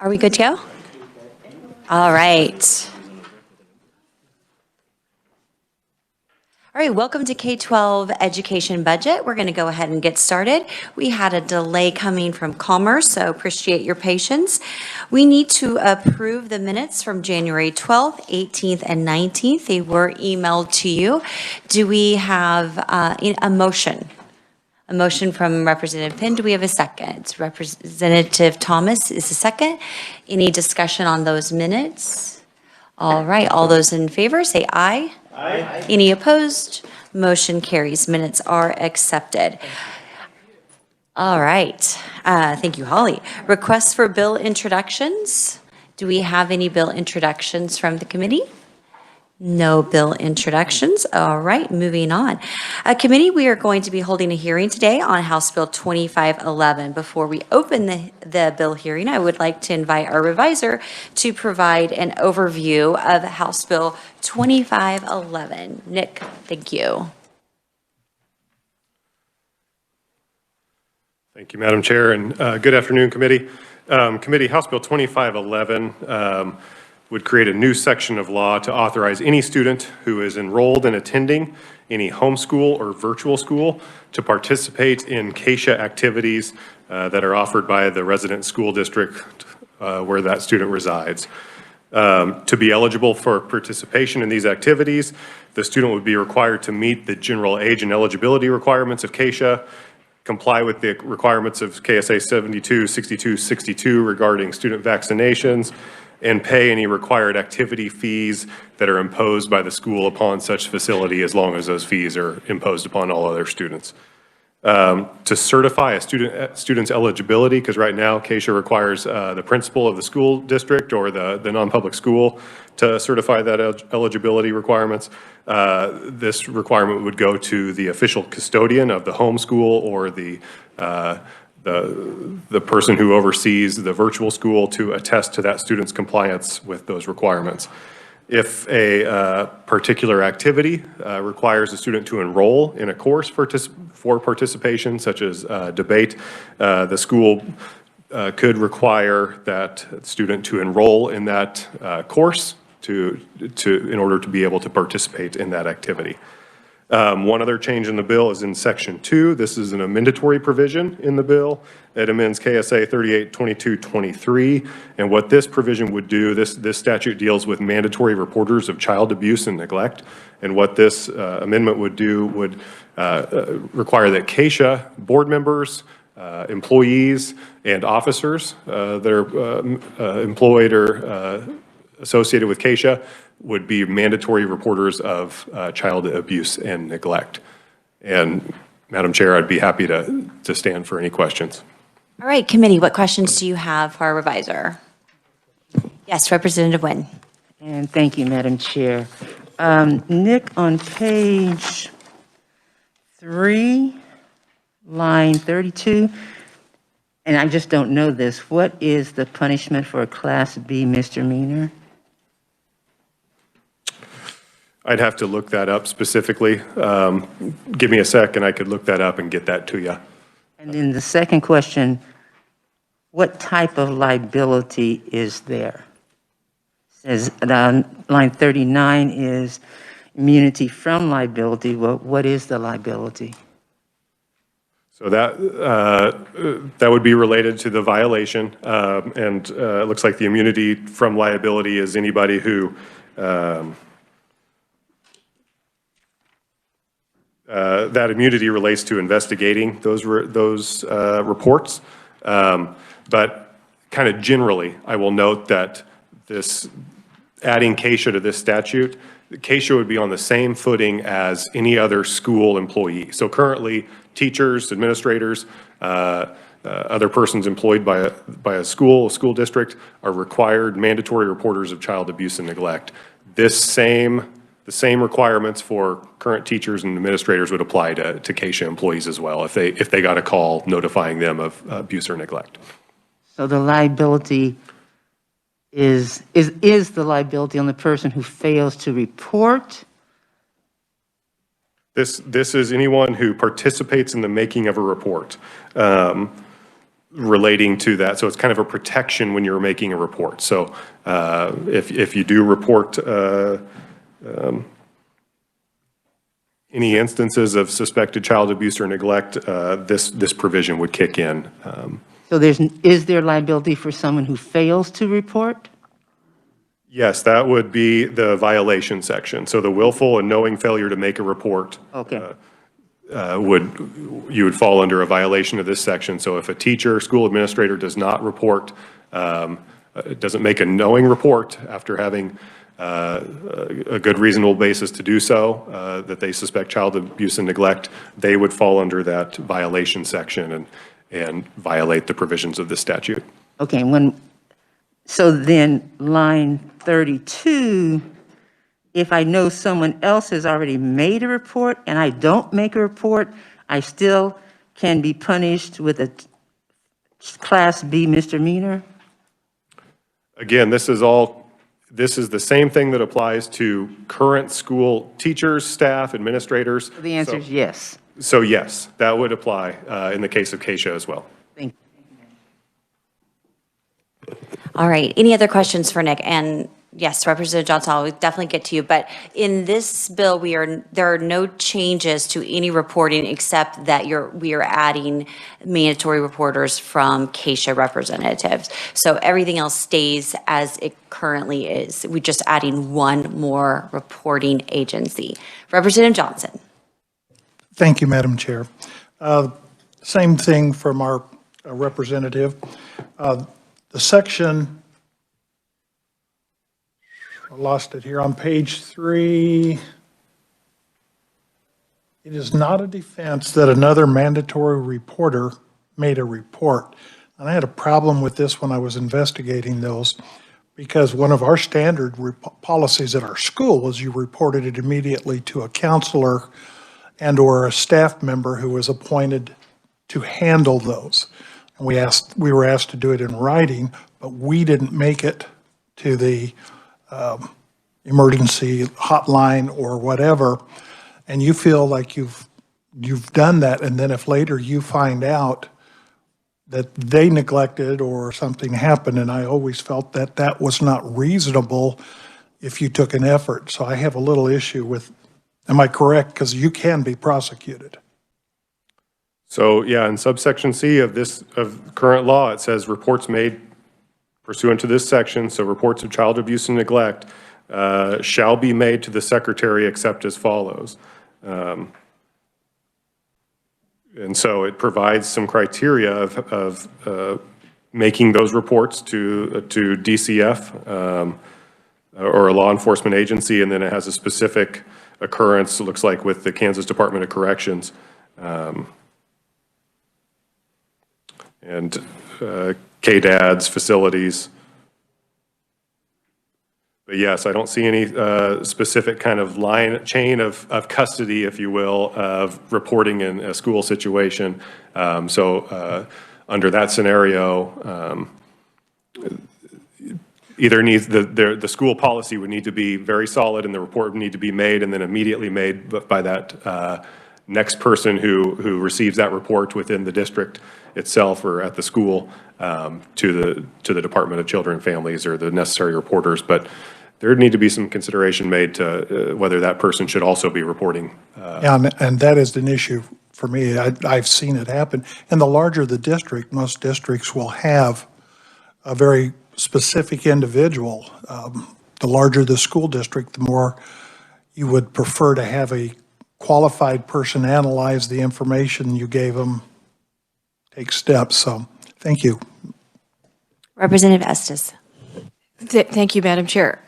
Are we good to go? All right. All right, welcome to K-12 Education Budget. We're going to go ahead and get started. We had a delay coming from Commerce, so appreciate your patience. We need to approve the minutes from January 12th, 18th, and 19th. They were emailed to you. Do we have a motion? A motion from Representative Penn. Do we have a second? Representative Thomas is a second. Any discussion on those minutes? All right, all those in favor say aye. Aye. Any opposed? Motion carries. Minutes are accepted. All right. Thank you, Holly. Requests for bill introductions. Do we have any bill introductions from the committee? No bill introductions. All right, moving on. Committee, we are going to be holding a hearing today on House Bill 2511. Before we open the bill hearing, I would like to invite our reviser to provide an overview of House Bill 2511. Nick, thank you. Thank you, Madam Chair, and good afternoon, committee. House Bill 2511 would create a new section of law to authorize any student who is enrolled in attending any homeschool or virtual school to participate in KSHA activities that are offered by the resident school district where that student resides. To be eligible for participation in these activities, the student would be required to meet the general age and eligibility requirements of KSHA, comply with the requirements of KSA 726262 regarding student vaccinations, and pay any required activity fees that are imposed by the school upon such facility, as long as those fees are imposed upon all other students. To certify a student's eligibility, because right now KSHA requires the principal of the school district or the non-public school to certify that eligibility requirements. This requirement would go to the official custodian of the homeschool or the person who oversees the virtual school to attest to that student's compliance with those requirements. If a particular activity requires a student to enroll in a course for participation, such as debate, the school could require that student to enroll in that course in order to be able to participate in that activity. One other change in the bill is in Section 2. This is an amendatory provision in the bill. It amends KSA 382223. And what this provision would do, this statute deals with mandatory reporters of child abuse and neglect. And what this amendment would do would require that KSHA board members, employees, and officers that are employed or associated with KSHA would be mandatory reporters of child abuse and neglect. And Madam Chair, I'd be happy to stand for any questions. All right, committee, what questions do you have for our reviser? Yes, Representative Nguyen. And thank you, Madam Chair. Nick, on page 3, line 32, and I just don't know this, what is the punishment for a Class B misdemeanor? I'd have to look that up specifically. Give me a sec and I could look that up and get that to you. And then the second question, what type of liability is there? It says line 39 is immunity from liability. Well, what is the liability? So that would be related to the violation. And it looks like the immunity from liability is anybody who that immunity relates to investigating those reports. But kind of generally, I will note that this adding KSHA to this statute, KSHA would be on the same footing as any other school employee. So currently, teachers, administrators, other persons employed by a school district are required mandatory reporters of child abuse and neglect. The same requirements for current teachers and administrators would apply to KSHA employees as well if they got a call notifying them of abuse or neglect. So the liability is the liability on the person who fails to report? This is anyone who participates in the making of a report. relating to that. So it's kind of a protection when you're making a report. So if you do report any instances of suspected child abuse or neglect, this provision would kick in. So is there liability for someone who fails to report? Yes, that would be the violation section. So the willful and knowing failure to make a report Okay. you would fall under a violation of this section. So if a teacher, school administrator does not report, doesn't make a knowing report after having a good reasonable basis to do so, that they suspect child abuse and neglect, they would fall under that violation section and violate the provisions of the statute. Okay, so then line 32, if I know someone else has already made a report and I don't make a report, I still can be punished with a Class B misdemeanor? Again, this is the same thing that applies to current school teachers, staff, administrators. The answer is yes. So yes, that would apply in the case of Keisha as well. Thank you. All right, any other questions for Nick? And yes, Representative Johnson, I'll definitely get to you, but in this bill, there are no changes to any reporting except that we are adding mandatory reporters from Keisha representatives. So everything else stays as it currently is. We're just adding one more reporting agency. Representative Johnson. Thank you, Madam Chair. Same thing from our representative. The section, I lost it here on page 3. It is not a defense that another mandatory reporter made a report. And I had a problem with this when I was investigating those, because one of our standard policies at our school was you reported it immediately to a counselor and or a staff member who was appointed to handle those. And we were asked to do it in writing, but we didn't make it to the emergency hotline or whatever. And you feel like you've done that, and then if later you find out that they neglected or something happened, and I always felt that that was not reasonable if you took an effort. So I have a little issue with, am I correct? Because you can be prosecuted. So yeah, in subsection C of current law, it says reports made pursuant to this section, so reports of child abuse and neglect shall be made to the secretary except as follows. And so it provides some criteria of making those reports to DCF or a law enforcement agency, and then it has a specific occurrence, it looks like, with the Kansas Department of Corrections. And KDAD's facilities. But yes, I don't see any specific kind of chain of custody, if you will, of reporting in a school situation. So under that scenario, either needs the school policy would need to be very solid, and the report would need to be made and then immediately made by that next person who receives that report within the district itself or at the school to the Department of Children and Families or the necessary reporters. But there would need to be some consideration made to whether that person should also be reporting. Yeah, and that is an issue for me. I've seen it happen. And the larger the district, most districts will have a very specific individual. The larger the school district, the more you would prefer to have a qualified person analyze the information you gave them, take steps. So thank you. Representative Estes. Thank you, Madam Chair.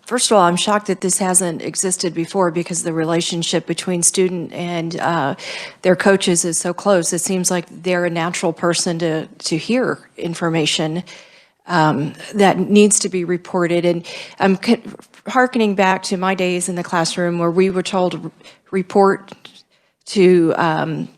First of all, I'm shocked that this hasn't existed before because the relationship between student and their coaches is so close. It seems like they're a natural person to hear information that needs to be reported. And I'm hearkening back to my days in the classroom where we were told to report to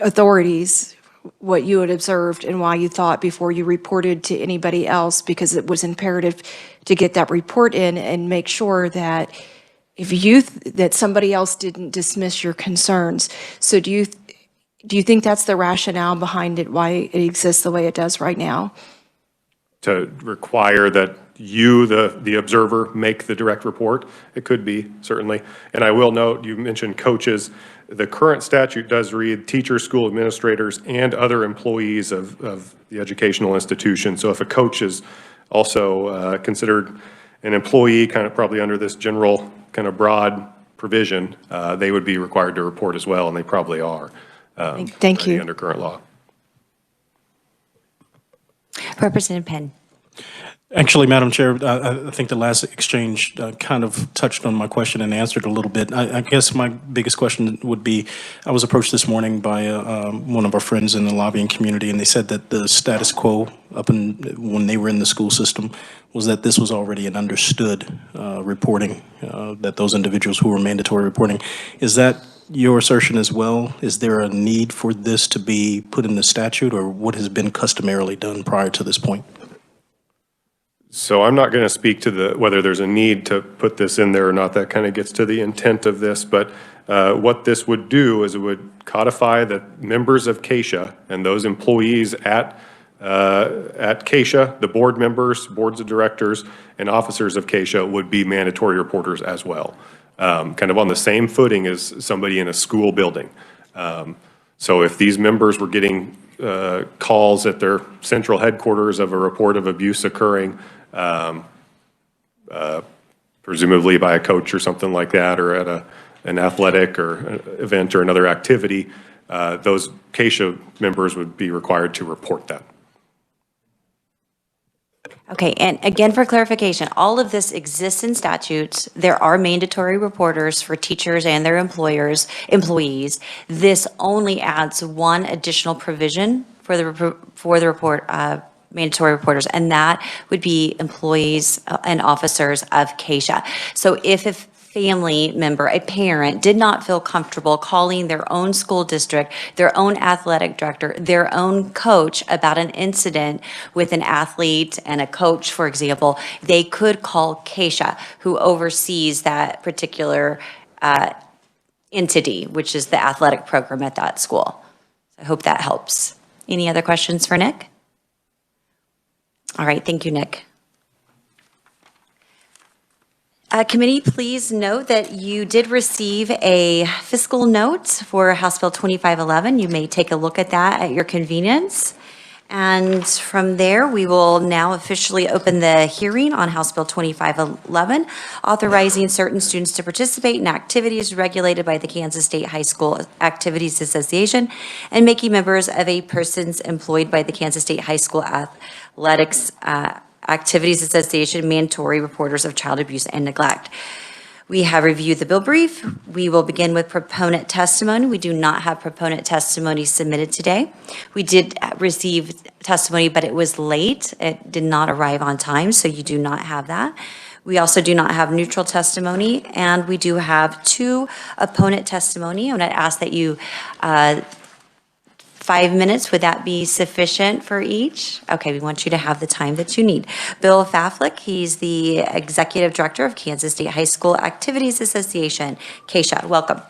authorities what you had observed and why you thought before you reported to anybody else, because it was imperative to get that report in and make sure that if that somebody else didn't dismiss your concerns. So Do you think that's the rationale behind it, why it exists the way it does right now? To require that you, the observer, make the direct report. It could be, certainly. And I will note, you mentioned coaches. The current statute does read teachers, school administrators, and other employees of the educational institution. So if a coach is also considered an employee, kind of probably under this general kind of broad provision, they would be required to report as well, and they probably are. Thank you. Under current law. Representative Penn. Actually, Madam Chair, I think the last exchange kind of touched on my question and answered a little bit. I guess my biggest question would be, I was approached this morning by one of our friends in the lobbying community, and they said that the status quo when they were in the school system was that this was already an understood reporting, that those individuals who were mandatory reporting. Is that your assertion as well? Is there a need for this to be put in the statute, or what has been customarily done prior to this point? So I'm not going to speak to whether there's a need to put this in there or not. That kind of gets to the intent of this. But what this would do is it would codify that members of KSHA and those employees at KSHA, the board members, boards of directors, and officers of KSHA would be mandatory reporters as well, kind of on the same footing as somebody in a school building. So if these members were getting calls at their central headquarters of a report of abuse occurring, presumably by a coach or something like that, or at an athletic or an event or another activity, those KSHA members would be required to report that. Okay, and again, for clarification, all of this exists in statutes. There are mandatory reporters for teachers and their employees. This only adds one additional provision for the report, mandatory reporters, and that would be employees and officers of KSHA. So if a family member, a parent, did not feel comfortable calling their own school district, their own athletic director, their own coach about an incident with an athlete and a coach, for example, they could call KSHA, who oversees that particular entity, which is the athletic program at that school. I hope that helps. Any other questions for Nick? All right, thank you, Nick. Committee, please note that you did receive a fiscal note for House Bill 2511. You may take a look at that at your convenience. And from there, we will now officially open the hearing on House Bill 2511, authorizing certain students to participate in activities regulated by the Kansas State High School Activities Association and making members of a persons employed by the Kansas State High School Athletics Activities Association mandatory reporters of child abuse and neglect. We have reviewed the bill brief. We will begin with proponent testimony. We do not have proponent testimony submitted today. We did receive testimony, but it was late. It did not arrive on time, so you do not have that. We also do not have neutral testimony, and we do have 2 opponent testimony. I'm going to ask that you 5 minutes, would that be sufficient for each? Okay, we want you to have the time that you need. Bill Faflick, he's the Executive Director of Kansas State High School Activities Association, KSHA. Welcome.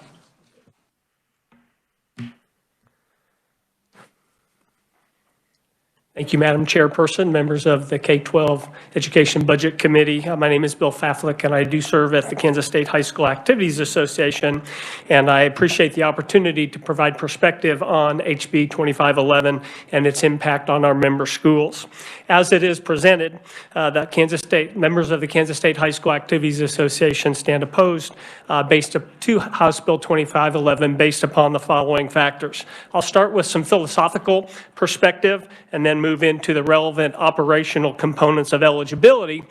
Thank you, Madam Chairperson, members of the K-12 Education Budget Committee. My name is Bill Faflick, and I do serve at the Kansas State High School Activities Association, and I appreciate the opportunity to provide perspective on HB 2511 and its impact on our member schools. As it is presented, members of the Kansas State High School Activities Association stand opposed to House Bill 2511 based upon the following factors. I'll start with some philosophical perspective and then move into the relevant operational components of eligibility,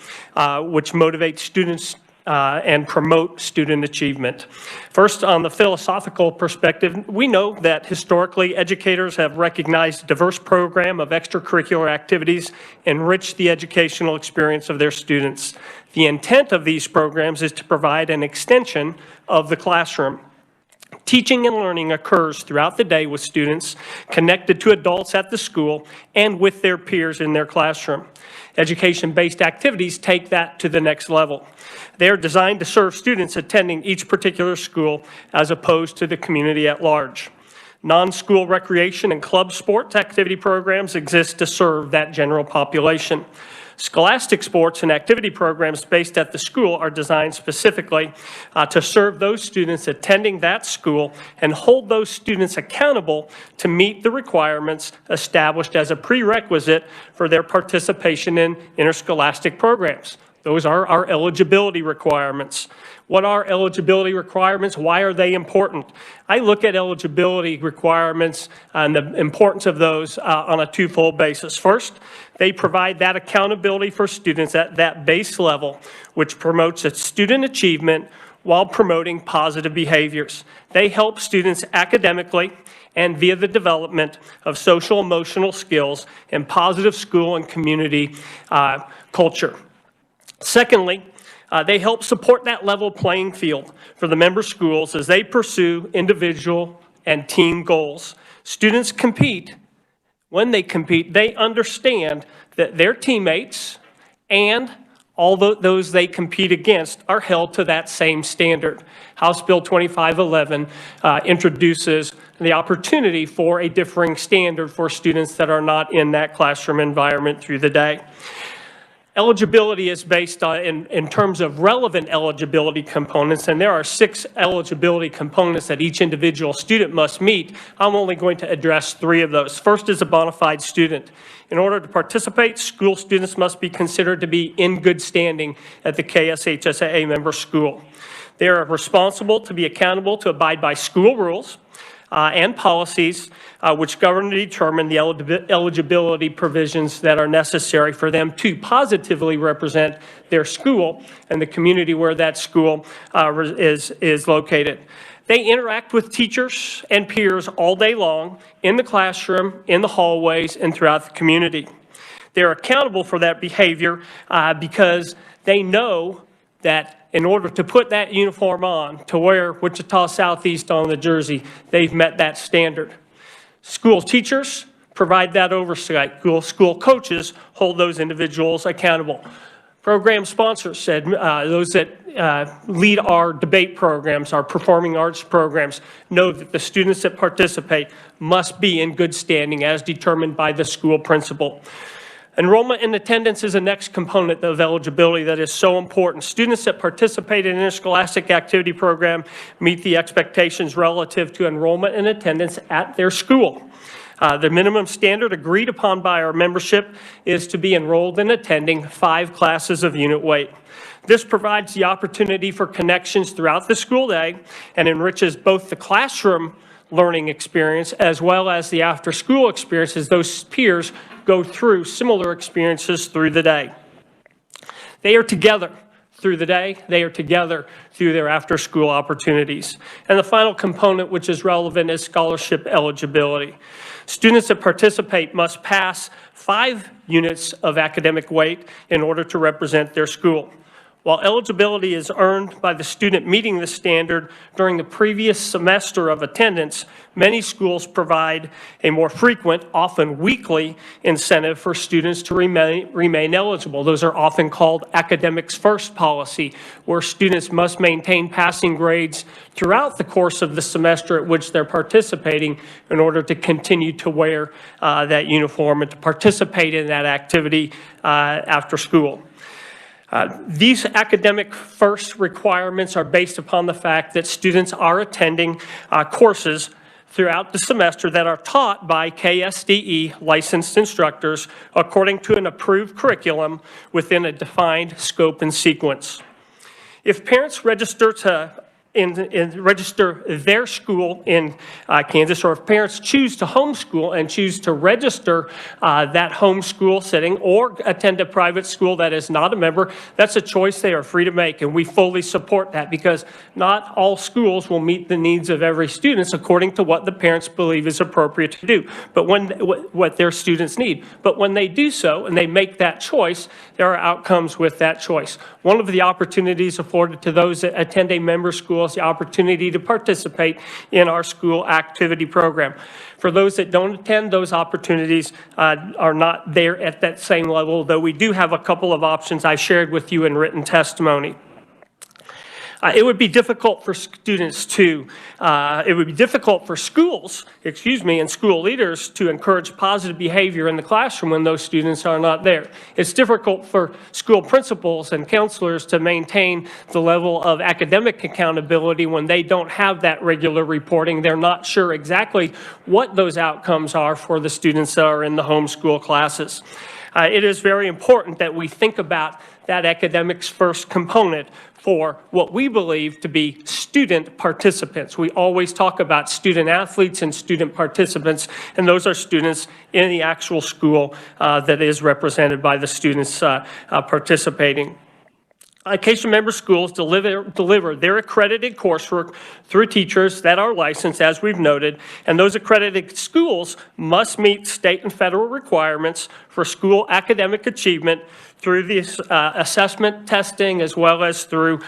which motivate students and promote student achievement. First, on the philosophical perspective, we know that historically educators have recognized a diverse program of extracurricular activities enrich the educational experience of their students. The intent of these programs is to provide an extension of the classroom. Teaching and learning occurs throughout the day with students connected to adults at the school and with their peers in their classroom. Education-based activities take that to the next level. They are designed to serve students attending each particular school as opposed to the community at large. Non-school recreation and club sports activity programs exist to serve that general population. Scholastic sports and activity programs based at the school are designed specifically to serve those students attending that school and hold those students accountable to meet the requirements established as a prerequisite for their participation in interscholastic programs. Those are our eligibility requirements. What are eligibility requirements? Why are they important? I look at eligibility requirements and the importance of those on a twofold basis. First, they provide that accountability for students at that base level, which promotes student achievement while promoting positive behaviors. They help students academically and via the development of social emotional skills and positive school and community culture. Secondly, they help support that level playing field for the member schools as they pursue individual and team goals. Students compete. When they compete, they understand that their teammates and all those they compete against are held to that same standard. House Bill 2511 introduces the opportunity for a differing standard for students that are not in that classroom environment through the day. Eligibility is based on, in terms of relevant eligibility components, and there are 6 eligibility components that each individual student must meet. I'm only going to address 3 of those. First is a bona fide student. In order to participate, school students must be considered to be in good standing at the KSHSAA member school. They are responsible to be accountable to abide by school rules and policies which govern and determine the eligibility provisions that are necessary for them to positively represent their school and the community where that school is located. They interact with teachers and peers all day long in the classroom, in the hallways, and throughout the community. They're accountable for that behavior because they know that in order to put that uniform on, to wear Wichita Southeast on the jersey, they've met that standard. School teachers provide that oversight. School coaches hold those individuals accountable. Program sponsors said, those that lead our debate programs, our performing arts programs, know that the students that participate must be in good standing as determined by the school principal. Enrollment and attendance is the next component of eligibility that is so important. Students that participate in an interscholastic activity program meet the expectations relative to enrollment and attendance at their school. The minimum standard agreed upon by our membership is to be enrolled in attending 5 classes of unit weight. This provides the opportunity for connections throughout the school day and enriches both the classroom learning experience as well as the after-school experience as those peers go through similar experiences through the day. They are together through the day. They are together through their after-school opportunities. And the final component, which is relevant, is scholarship eligibility. Students that participate must pass 5 units of academic weight in order to represent their school. While eligibility is earned by the student meeting the standard during the previous semester of attendance, many schools provide a more frequent, often weekly, incentive for students to remain eligible. Those are often called academics first policy, where students must maintain passing grades throughout the course of the semester at which they're participating in order to continue to wear that uniform and to participate in that activity after school. These academic first requirements are based upon the fact that students are attending courses throughout the semester that are taught by KSDE licensed instructors according to an approved curriculum within a defined scope and sequence. If parents register register their school in Kansas, or if parents choose to homeschool and choose to register that homeschool setting or attend a private school that is not a member, that's a choice they are free to make, and we fully support that because not all schools will meet the needs of every student according to what the parents believe is appropriate to do, but what their students need. But when they do so and they make that choice, there are outcomes with that choice. One of the opportunities afforded to those that attend a member school is the opportunity to participate in our school activity program. For those that don't attend, those opportunities are not there at that same level, though we do have a couple of options I shared with you in written testimony. It would be difficult for students to, it would be difficult for schools, and school leaders to encourage positive behavior in the classroom when those students are not there. It's difficult for school principals and counselors to maintain the level of academic accountability when they don't have that regular reporting. They're not sure exactly what those outcomes are for the students that are in the homeschool classes. It is very important that we think about that academics first component for what we believe to be student participants. We always talk about student athletes and student participants, and those are students in the actual school that is represented by the students participating. Education member schools deliver their accredited coursework through teachers that are licensed, as we've noted, and those accredited schools must meet state and federal requirements for school academic achievement through the assessment testing as well as through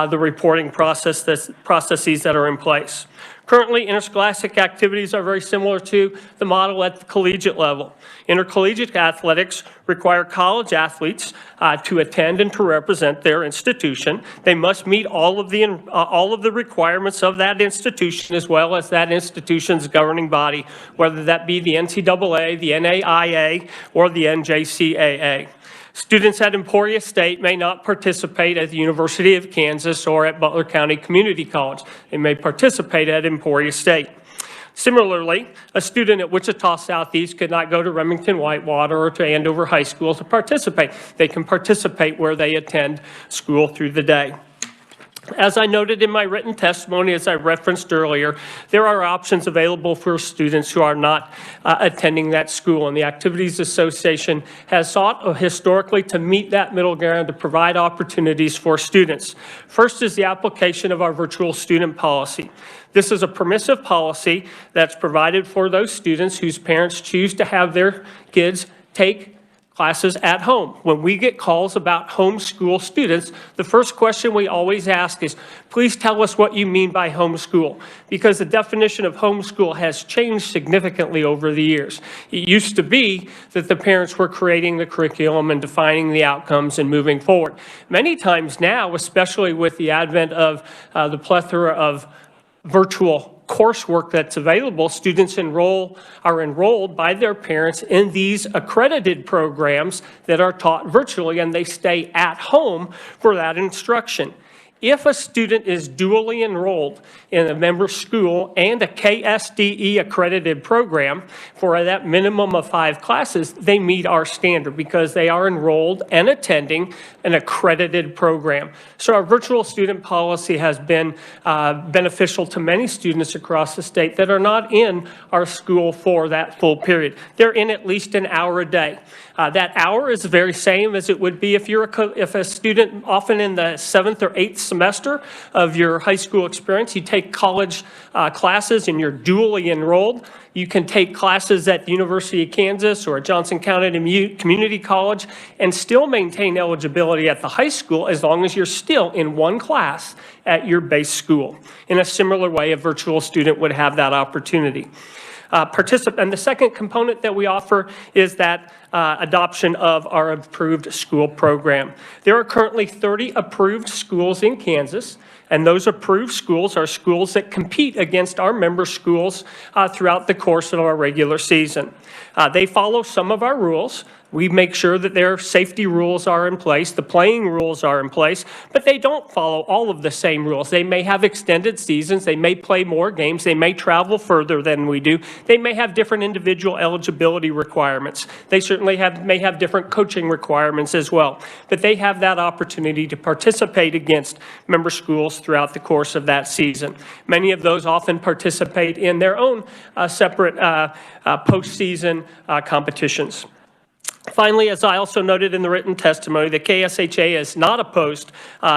the reporting processes that are in place. Currently, interscholastic activities are very similar to the model at the collegiate level. Intercollegiate athletics require college athletes to attend and to represent their institution. They must meet all of the requirements of that institution as well as that institution's governing body, whether that be the NCAA, the NAIA, or the NJCAA. Students at Emporia State may not participate at the University of Kansas or at Butler County Community College. They may participate at Emporia State. Similarly, a student at Wichita Southeast could not go to Remington Whitewater or to Andover High School to participate. They can participate where they attend school through the day. As I noted in my written testimony, as I referenced earlier, there are options available for students who are not attending that school, and the Activities Association has sought historically to meet that middle ground to provide opportunities for students. First is the application of our virtual student policy. This is a permissive policy that's provided for those students whose parents choose to have their kids take classes at home. When we get calls about homeschool students, the first question we always ask is, please tell us what you mean by homeschool, because the definition of homeschool has changed significantly over the years. It used to be that the parents were creating the curriculum and defining the outcomes and moving forward. Many times now, especially with the advent of the plethora of virtual coursework that's available, students are enrolled by their parents in these accredited programs that are taught virtually, and they stay at home for that instruction. If a student is dually enrolled in a member school and a KSDE accredited program for that minimum of 5 classes, they meet our standard because they are enrolled and attending an accredited program. So our virtual student policy has been beneficial to many students across the state that are not in our school for that full period. They're in at least an hour a day. That hour is the very same as it would be if a student, often in the 7th or 8th semester of your high school experience, you take college classes and you're dually enrolled. You can take classes at the University of Kansas or at Johnson County Community College and still maintain eligibility at the high school as long as you're still in one class at your base school. In a similar way, a virtual student would have that opportunity. And the second component that we offer is that adoption of our approved school program. There are currently 30 approved schools in Kansas, and those approved schools are schools that compete against our member schools throughout the course of our regular season. They follow some of our rules. We make sure that their safety rules are in place, the playing rules are in place, but they don't follow all of the same rules. They may have extended seasons, they may play more games, they may travel further than we do, they may have different individual eligibility requirements. They certainly may have different coaching requirements as well, but they have that opportunity to participate against member schools throughout the course of that season. Many of those often participate in their own separate postseason competitions. Finally, as I also noted in the written testimony, the KSHA is not opposed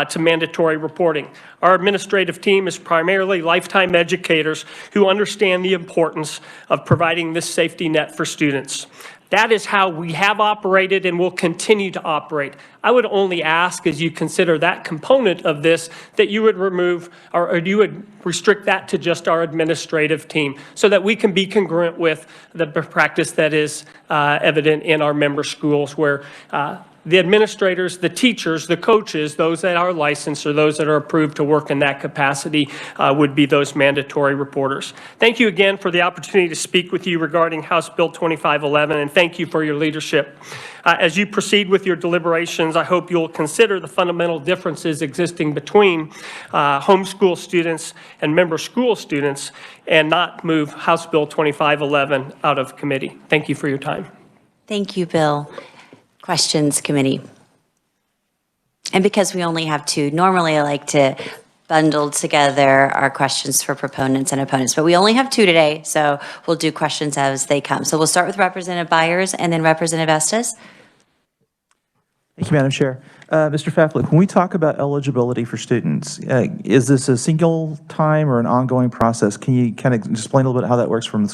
to mandatory reporting. Our administrative team is primarily lifetime educators who understand the importance of providing this safety net for students. That is how we have operated and will continue to operate. I would only ask, as you consider that component of this, that you would remove or you would restrict that to just our administrative team so that we can be congruent with the practice that is evident in our member schools where The administrators, the teachers, the coaches, those that are licensed or those that are approved to work in that capacity would be those mandatory reporters. Thank you again for the opportunity to speak with you regarding House Bill 2511, and thank you for your leadership. As you proceed with your deliberations, I hope you'll consider the fundamental differences existing between homeschool students and member school students and not move House Bill 2511 out of committee. Thank you for your time. Thank you, Bill. Questions, committee? And because we only have two, normally I like to bundle together our questions for proponents and opponents, but we only have two today, so we'll do questions as they come. So we'll start with Representative Byers and then Representative Estes. Thank you, Madam Chair. Mr. Faflick, when we talk about eligibility for students, is this a single time or an ongoing process? Can you kind of explain a little bit how that works from the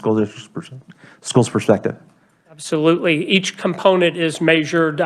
school's perspective? Absolutely. Each component is measured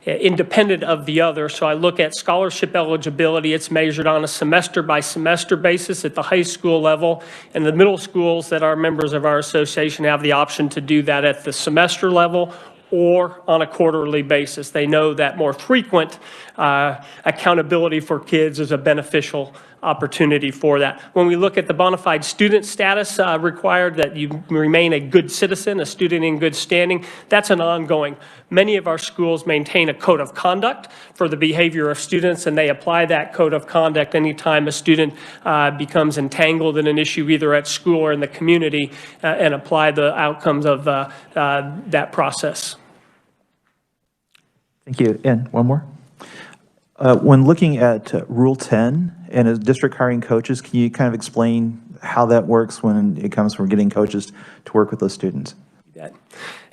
independent of the other. So I look at scholarship eligibility. It's measured on a semester by semester basis at the high school level. And the middle schools that are members of our association have the option to do that at the semester level or on a quarterly basis. They know that more frequent accountability for kids is a beneficial opportunity for that. When we look at the bona fide student status required, that you remain a good citizen, a student in good standing, that's an ongoing. Many of our schools maintain a code of conduct for the behavior of students, and they apply that code of conduct anytime a student becomes entangled in an issue either at school or in the community and apply the outcomes of that process. Thank you. And one more. When looking at Rule 10 and as district hiring coaches, can you kind of explain how that works when it comes from getting coaches to work with those students?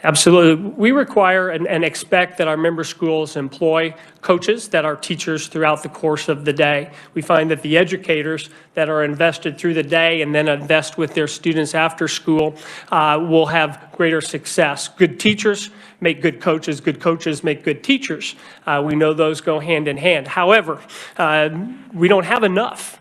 Absolutely. We require and expect that our member schools employ coaches that are teachers throughout the course of the day. We find that the educators that are invested through the day and then invest with their students after school will have greater success. Good teachers make good coaches make good teachers. We know those go hand in hand. However, we don't have enough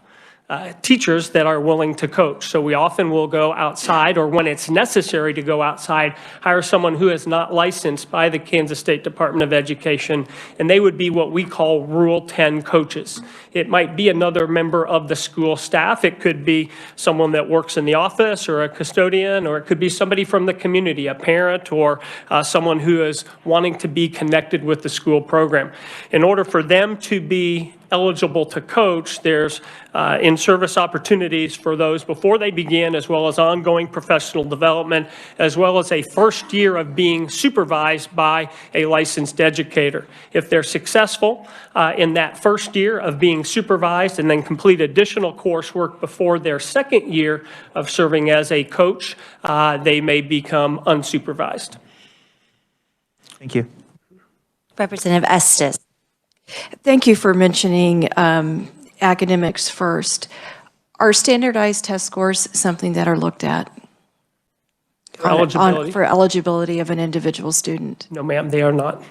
teachers that are willing to coach. So we often will go outside, or when it's necessary to go outside, hire someone who is not licensed by the Kansas State Department of Education, and they would be what we call Rule 10 coaches. It might be another member of the school staff. It could be someone that works in the office or a custodian, or it could be somebody from the community, a parent, or someone who is wanting to be connected with the school program. In order for them to be eligible to coach, there's in-service opportunities for those before they begin, as well as ongoing professional development, as well as a first year of being supervised by a licensed educator. If they're successful in that first year of being supervised and then complete additional coursework before their second year of serving as a coach, they may become unsupervised. Thank you. Representative Estes. Thank you for mentioning academics first. Are standardized test scores something that are looked at? For eligibility? For eligibility of an individual student? No, ma'am, they are not.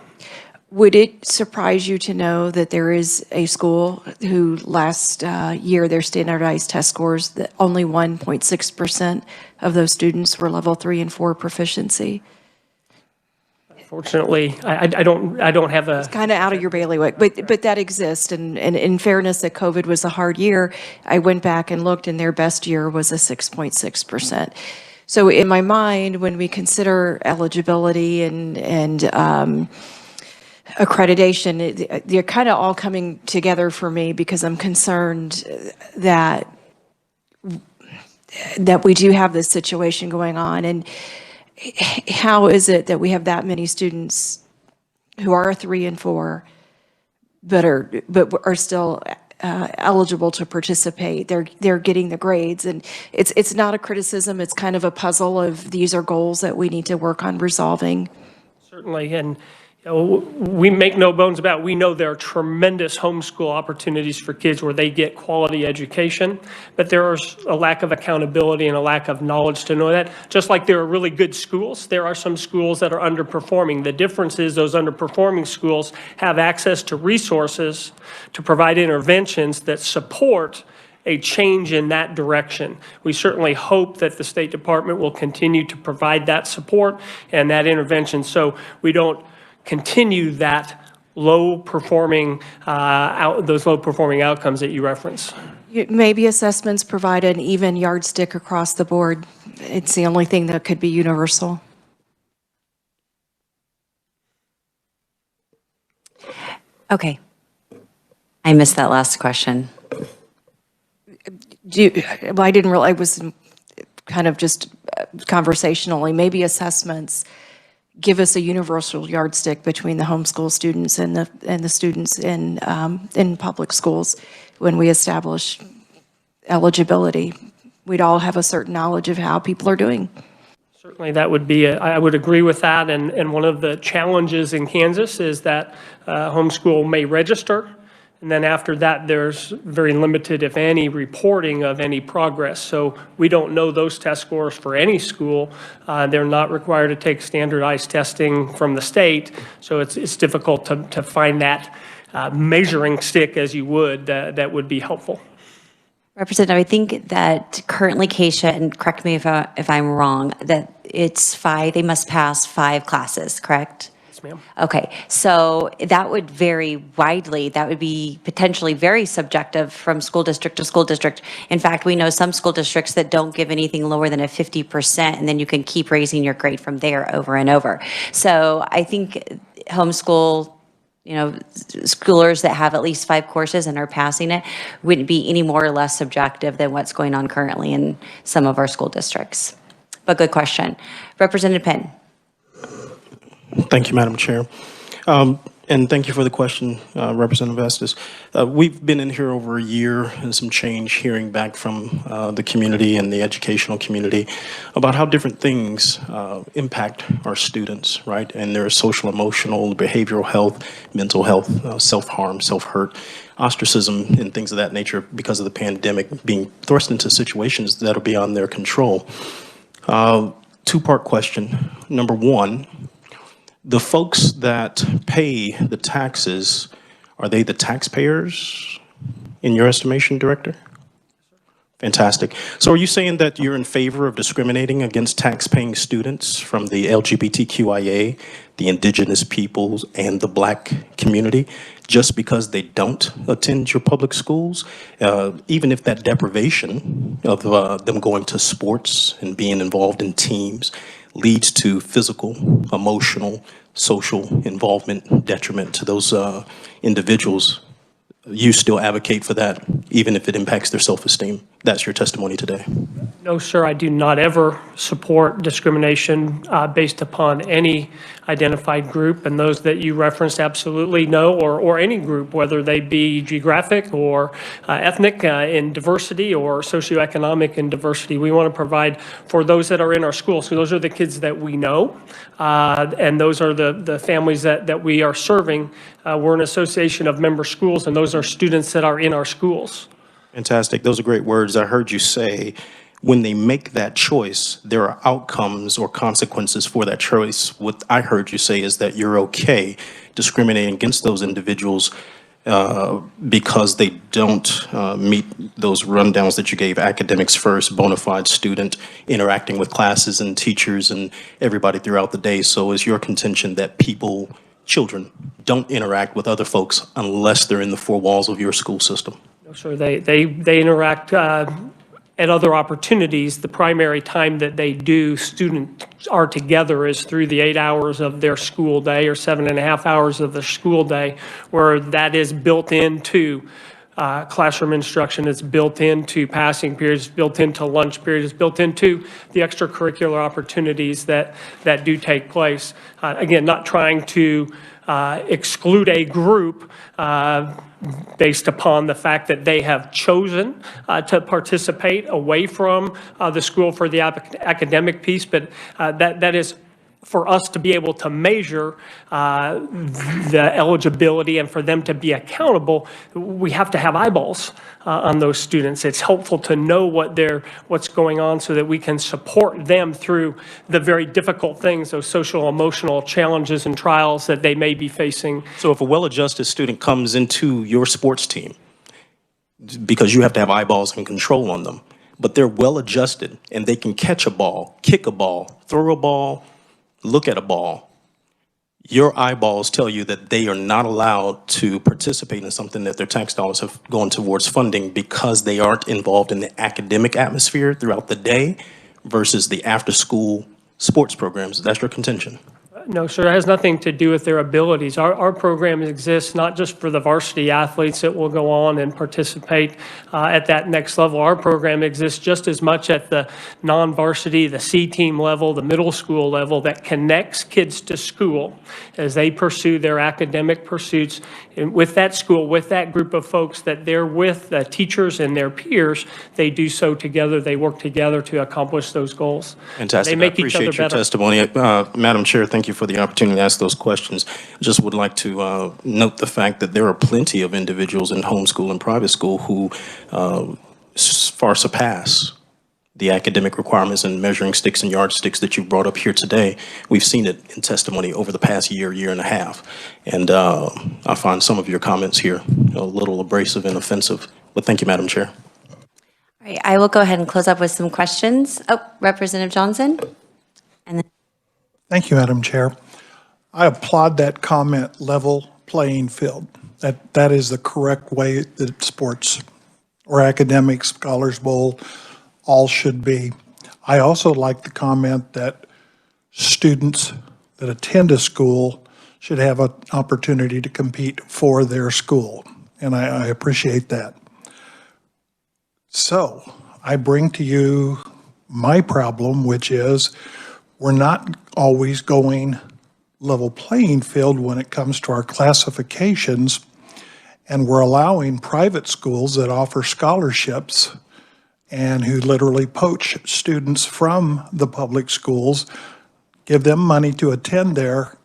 Would it surprise you to know that there is a school who last year, their standardized test scores, that only 1.6% of those students were level 3 and 4 proficiency? Fortunately, I don't have a. It's kind of out of your bailiwick, but that exists. And in fairness, that COVID was a hard year. I went back and looked, and their best year was a 6.6%. So in my mind, when we consider eligibility and accreditation, they're kind of all coming together for me because I'm concerned that we do have this situation going on. And how is it that we have that many students who are 3 and 4 but are still eligible to participate? They're getting the grades, and it's not a criticism. It's kind of a puzzle of these are goals that we need to work on resolving. Certainly, and we make no bones about it. We know there are tremendous homeschool opportunities for kids where they get quality education, but there is a lack of accountability and a lack of knowledge to know that. Just like there are really good schools, there are some schools that are underperforming. The difference is those underperforming schools have access to resources to provide interventions that support a change in that direction. We certainly hope that the State Department will continue to provide that support and that intervention so we don't continue that low-performing outcomes that you reference. Maybe assessments provide an even yardstick across the board. It's the only thing that could be universal. Okay. I missed that last question. Well, I didn't realize, I was kind of just conversationally, maybe assessments give us a universal yardstick between the homeschool students and the students in public schools. When we establish eligibility, we'd all have a certain knowledge of how people are doing. Certainly, that would be, I would agree with that. And one of the challenges in Kansas is that homeschool may register. And then after that, there's very limited, if any, reporting of any progress. So we don't know those test scores for any school. They're not required to take standardized testing from the state. So it's difficult to find that measuring stick, as you would, that would be helpful. Representative, I think that currently Keisha, and correct me if I'm wrong, that it's 5, they must pass 5 classes, correct? Yes, ma'am. Okay, so that would vary widely. That would be potentially very subjective from school district to school district. In fact, we know some school districts that don't give anything lower than a 50%, and then you can keep raising your grade from there over and over. So I think homeschool, schoolers that have at least 5 courses and are passing it wouldn't be any more or less subjective than what's going on currently in some of our school districts. But good question. Representative Penn. Thank you, Madam Chair. And thank you for the question, Representative Estes. We've been in here over a year and some change, hearing back from the community and the educational community about how different things impact our students, right? And their social, emotional, behavioral health, mental health, self-harm, self-hurt, ostracism, and things of that nature because of the pandemic, being thrust into situations that are beyond their control. Two-part question. Number one, the folks that pay the taxes, are they the taxpayers in your estimation, Director? Fantastic. So are you saying that you're in favor of discriminating against tax-paying students from the LGBTQIA, the indigenous peoples, and the Black community just because they don't attend your public schools? Even if that deprivation of them going to sports and being involved in teams leads to physical, emotional, social involvement, detriment to those individuals, you still advocate for that, even if it impacts their self-esteem. That's your testimony today. No, sir, I do not ever support discrimination based upon any identified group, and those that you referenced, absolutely no, or any group, whether they be geographic or ethnic in diversity or socioeconomic in diversity. We want to provide for those that are in our schools. So those are the kids that we know, and those are the families that we are serving. We're an association of member schools, and those are students that are in our schools. Fantastic. Those are great words. I heard you say when they make that choice, there are outcomes or consequences for that choice. What I heard you say is that you're okay discriminating against those individuals because they don't meet those rundowns that you gave: academics first, bona fide student, interacting with classes and teachers and everybody throughout the day. So is your contention that children don't interact with other folks unless they're in the 4 walls of your school system? No, sir, they interact at other opportunities. The primary time that they do, students are together, is through the 8 hours of their school day, or 7.5 hours of the school day, where that is built into classroom instruction. It's built into passing periods, built into lunch periods, it's built into the extracurricular opportunities that do take place. Again, not trying to exclude a group based upon the fact that they have chosen to participate away from the school for the academic piece, but that is for us to be able to measure the eligibility and for them to be accountable. We have to have eyeballs on those students. It's helpful to know what's going on so that we can support them through the very difficult things, those social, emotional challenges and trials that they may be facing. So if a well-adjusted student comes into your sports team, because you have to have eyeballs and control on them, but they're well-adjusted and they can catch a ball, kick a ball, throw a ball, look at a ball, your eyeballs tell you that they are not allowed to participate in something that their tax dollars have gone towards funding because they aren't involved in the academic atmosphere throughout the day versus the after-school sports programs. That's your contention. No, sir, it has nothing to do with their abilities. Our program exists not just for the varsity athletes that will go on and participate at that next level. Our program exists just as much at the non-varsity, the C team level, the middle school level that connects kids to school as they pursue their academic pursuits. And with that school, with that group of folks that they're with, the teachers and their peers, they do so together. They work together to accomplish those goals. Fantastic. They make each other I appreciate your better. testimony. Madam Chair, thank you for the opportunity to ask those questions. Just would like to note the fact that there are plenty of individuals in homeschool and private school who far surpass the academic requirements and measuring sticks and yardsticks that you brought up here today. We've seen it in testimony over the past year, year and a half. And I find some of your comments here a little abrasive and offensive. But thank you, Madam Chair. All right, I will go ahead and close up with some questions. Oh, Representative Johnson? And then Thank you, Madam Chair. I applaud that comment, level playing field. That is the correct way that sports or academics, Scholars Bowl, all should be. I also like the comment that students that attend a school should have an opportunity to compete for their school, and I appreciate that. So I bring to you my problem, which is we're not always going level playing field when it comes to our classifications, and we're allowing private schools that offer scholarships and who literally poach students from the public schools, give them money to attend there,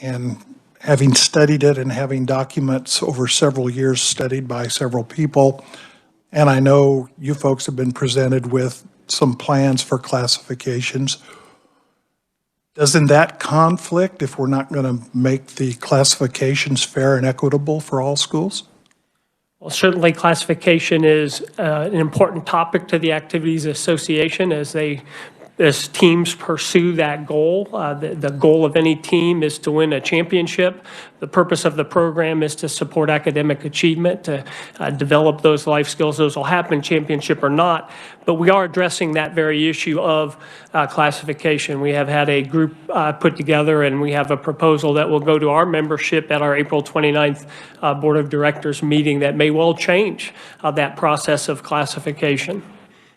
and having studied it and having documents over several years studied by several people, and I know you folks have been presented with some plans for classifications. Doesn't that conflict if we're not going to make the classifications fair and equitable for all schools? Well, certainly classification is an important topic to the Activities Association as teams pursue that goal. The goal of any team is to win a championship. The purpose of the program is to support academic achievement, to develop those life skills. Those will happen, championship or not. But we are addressing that very issue of classification. We have had a group put together, and we have a proposal that will go to our membership at our April 29th Board of Directors meeting that may well change that process of classification.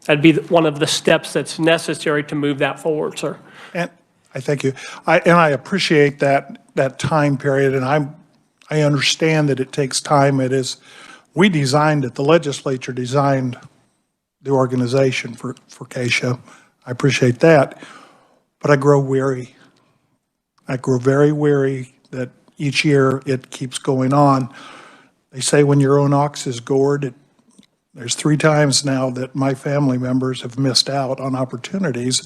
That'd be one of the steps that's necessary to move that forward, sir. And I thank you. I appreciate that time period, and I understand that it takes time. It is, we designed it, the legislature designed the organization for KSHA. I appreciate that, but I grow weary. I grow very weary that each year it keeps going on. They say when your own ox is gored, there's 3 times now that my family members have missed out on opportunities,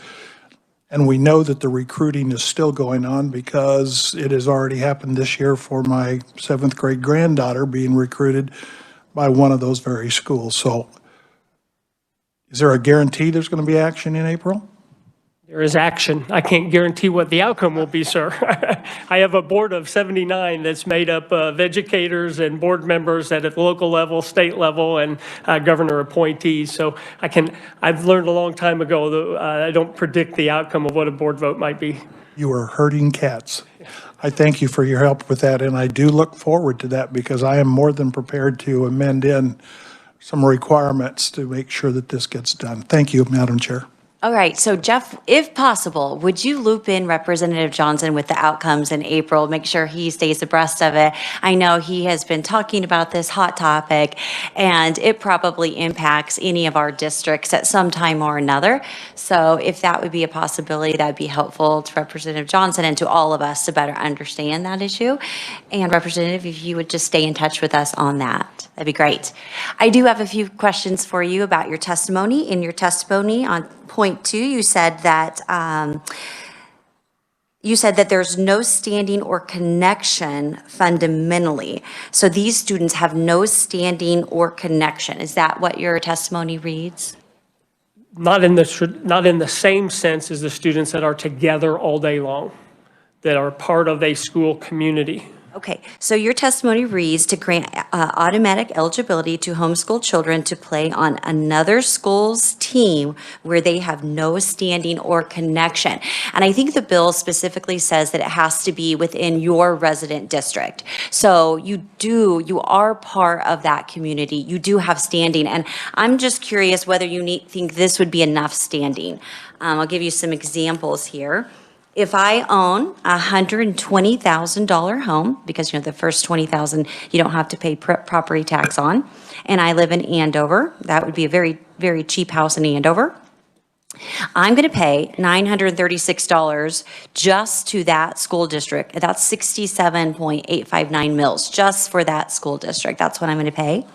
and we know that the recruiting is still going on because it has already happened this year for my 7th grade granddaughter being recruited by one of those very schools. So is there a guarantee there's going to be action in April? There is action. I can't guarantee what the outcome will be, sir. I have a board of 79 that's made up of educators and board members at the local level, state level, and governor appointees. So I've learned a long time ago that I don't predict the outcome of what a board vote might be. You are herding cats. I thank you for your help with that, and I do look forward to that because I am more than prepared to amend in some requirements to make sure that this gets done. Thank you, Madam Chair. All right, so Jeff, if possible, would you loop in Representative Johnson with the outcomes in April? Make sure he stays abreast of it. I know he has been talking about this hot topic, and it probably impacts any of our districts at some time or another. So if that would be a possibility, that'd be helpful to Representative Johnson and to all of us to better understand that issue. And Representative, if you would just stay in touch with us on that, that'd be great. I do have a few questions for you about your testimony. In your testimony on point 2, you said that there's no standing or connection fundamentally. So these students have no standing or connection. Is that what your testimony reads? Not in the same sense as the students that are together all day long. that are part of a school community. Okay, so your testimony reads to grant automatic eligibility to homeschool children to play on another school's team where they have no standing or connection. And I think the bill specifically says that it has to be within your resident district. So you are part of that community. You do have standing. And I'm just curious whether you think this would be enough standing. I'll give you some examples here. If I own a $120,000 home, because the first $20,000 you don't have to pay property tax on, and I live in Andover, that would be a very, very cheap house in Andover. I'm going to pay $936 just to that school district. That's 67.859 mils just for that school district. That's what I'm going to pay.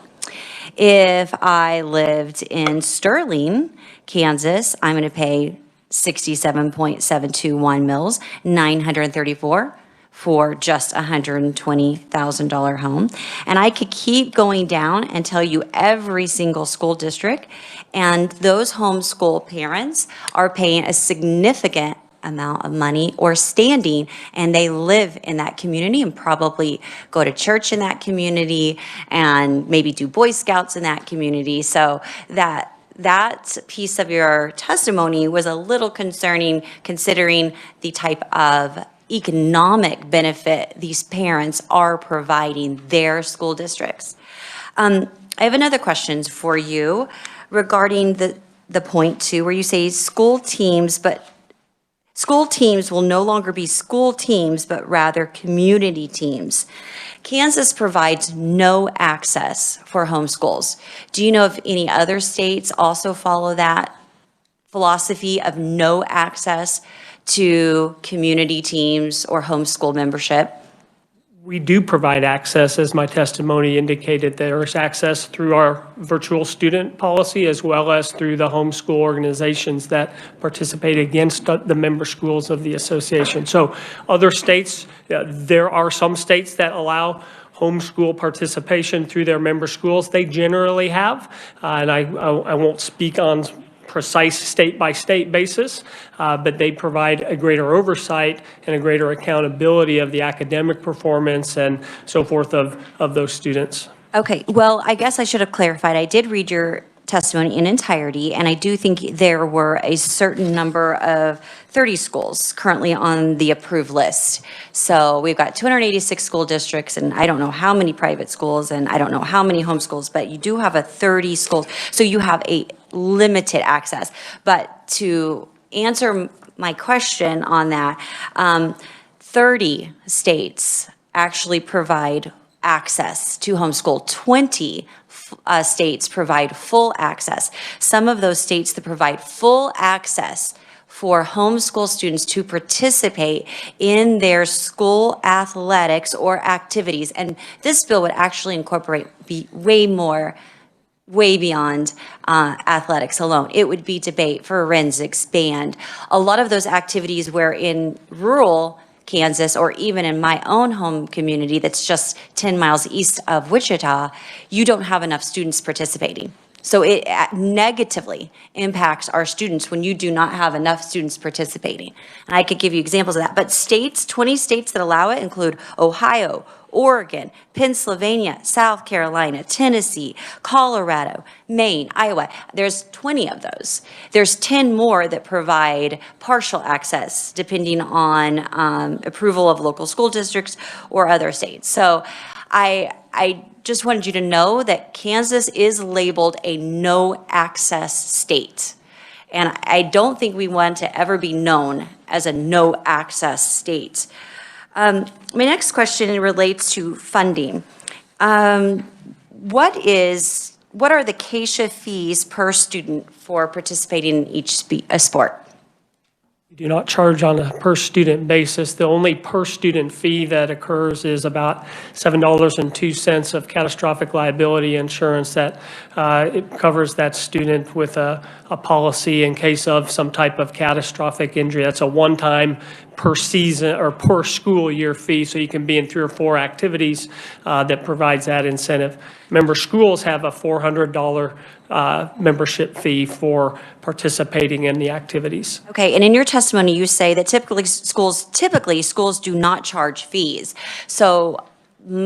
If I lived in Sterling, Kansas, I'm going to pay 67.721 mils, 934 for just a $120,000 home. And I could keep going down and tell you every single school district, and those homeschool parents are paying a significant amount of money or standing, and they live in that community and probably go to church in that community and maybe do Boy Scouts in that community. So that piece of your testimony was a little concerning, considering the type of economic benefit these parents are providing their school districts. I have another question for you regarding the point 2, where you say school teams will no longer be school teams, but rather community teams. Kansas provides no access for homeschools. Do you know if any other states also follow that philosophy of no access to community teams or homeschool membership? We do provide access, as my testimony indicated. There is access through our virtual student policy as well as through the homeschool organizations that participate against the member schools of the association. So other states, there are some states that allow homeschool participation through their member schools. They generally have, and I won't speak on precise state-by-state basis, but they provide a greater oversight and a greater accountability of the academic performance and so forth of those students. Okay, well, I guess I should have clarified. I did read your testimony in entirety, and I do think there were a certain number of 30 schools currently on the approved list. So we've got 286 school districts, and I don't know how many private schools, and I don't know how many homeschools, but you do have a 30 schools. So you have a limited access. But to answer my question on that, 30 states actually provide access to homeschool. 20 states provide full access. Some of those states that provide full access for homeschool students to participate in their school athletics or activities. And this bill would actually incorporate way beyond athletics alone. It would be debate, forensics, band. A lot of those activities where in rural Kansas, or even in my own home community that's just 10 miles east of Wichita, you don't have enough students participating. So it negatively impacts our students when you do not have enough students participating. And I could give you examples of that. But 20 states that allow it include Ohio, Oregon, Pennsylvania, South Carolina, Tennessee, Colorado, Maine, Iowa. There's 20 of those. There's 10 more that provide partial access depending on approval of local school districts or other states. So I just wanted you to know that Kansas is labeled a no access state. And I don't think we want to ever be known as a no access state. My next question relates to funding. What are the KSHA fees per student for participating in each sport? We do not charge on a per-student basis. The only per-student fee that occurs is about $7.02 of catastrophic liability insurance that it covers that student with a policy in case of some type of catastrophic injury. That's a one-time per season or per school year fee, so you can be in 3 or 4 activities that provides that incentive. Member schools have a $400 membership fee for participating in the activities. Okay, and in your testimony, testimony, you say that typically schools do not charge fees. So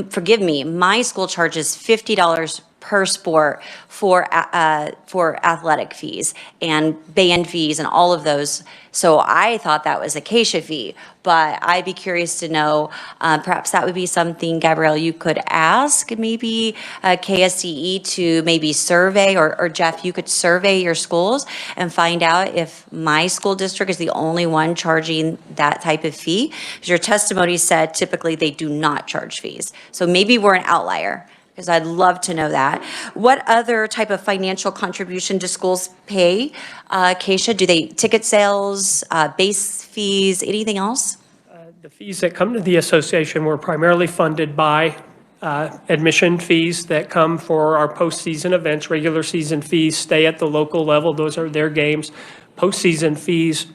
forgive me, my school charges $50 per sport for athletic fees and band fees and all of those. So I thought that was a Acacia fee, but I'd be curious to know, perhaps that would be something, Gabrielle, you could ask maybe KSDE to maybe survey, or Jeff, you could survey your schools and find out if my school district is the only one charging that type of fee. Because your testimony said typically they do not charge fees. So maybe we're an outlier, because I'd love to know that. What other type of financial contribution do schools pay? Keisha, do they ticket sales, base fees, anything else? The fees that come to the association were primarily funded by admission fees that come for our postseason events. Regular season fees stay at the local level. Those are their games. Postseason fees